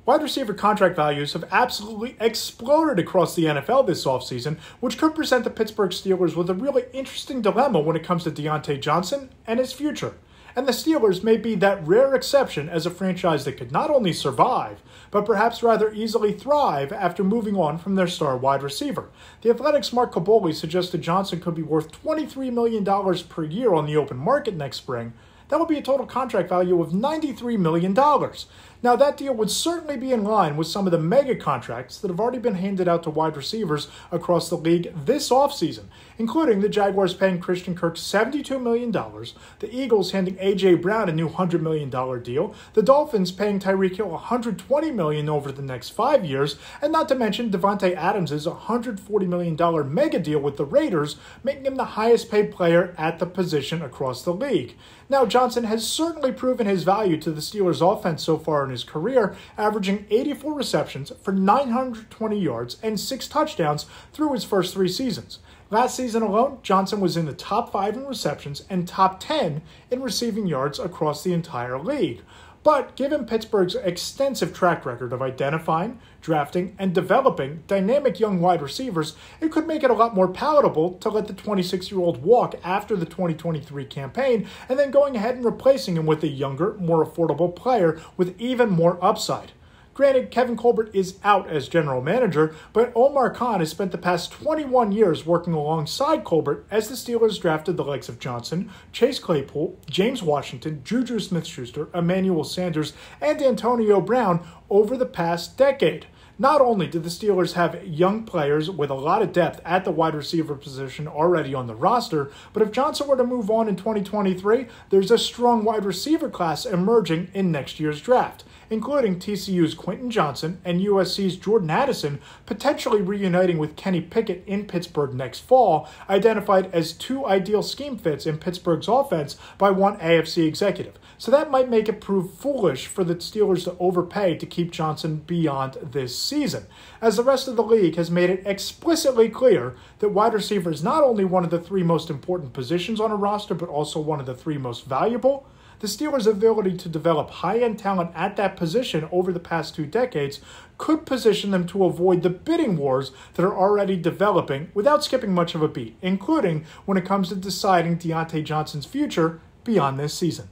Wide receiver contract values have absolutely exploded across the NFL this offseason, which could present the Pittsburgh Steelers with a really interesting dilemma when it comes to Diontae Johnson and his future. And the Steelers may be that rare exception as a franchise that could not only survive, but perhaps rather easily thrive after moving on from their star wide receiver. The Athletic's Mark Kaboly suggested Johnson could be worth $23 million per year on the open market next spring. That would be a total contract value of $93 million. Now, that deal would certainly be in line with some of the mega contracts that have already been handed out to wide receivers across the league this offseason, including the Jaguars paying Christian Kirk $72 million, the Eagles handing A.J. Brown a new $100 million deal, the Dolphins paying Tyreek Hill $120 million over the next 5 years, and not to mention Davante Adams' $140 million mega deal with the Raiders, making him the highest paid player at the position across the league. Now, Johnson has certainly proven his value to the Steelers' offense so far in his career, averaging 84 receptions for 920 yards and 6 touchdowns through his first 3 seasons. Last season alone, Johnson was in the top 5 in receptions and top 10 in receiving yards across the entire league. But given Pittsburgh's extensive track record of identifying, drafting, and developing dynamic young wide receivers, it could make it a lot more palatable to let the 26-year-old walk after the 2023 campaign and then going ahead and replacing him with a younger, more affordable player with even more upside. Granted, Kevin Colbert is out as general manager, but Omar Khan has spent the past 21 years working alongside Colbert as the Steelers drafted the likes of Johnson, Chase Claypool, James Washington, Juju Smith-Schuster, Emmanuel Sanders, and Antonio Brown over the past decade. Not only do the Steelers have young players with a lot of depth at the wide receiver position already on the roster, but if Johnson were to move on in 2023, there's a strong wide receiver class emerging in next year's draft, including TCU's Quentin Johnson and USC's Jordan Addison potentially reuniting with Kenny Pickett in Pittsburgh next fall, identified as 2 ideal scheme fits in Pittsburgh's offense by one AFC executive. So that might make it prove foolish for the Steelers to overpay to keep Johnson beyond this season, as the rest of the league has made it explicitly clear that wide receiver is not only one of the 3 most important positions on a roster, but also one of the 3 most valuable. The Steelers' ability to develop high-end talent at that position over the past 2 decades could position them to avoid the bidding wars that are already developing without skipping much of a beat, including when it comes to deciding Diontae Johnson's future beyond this season.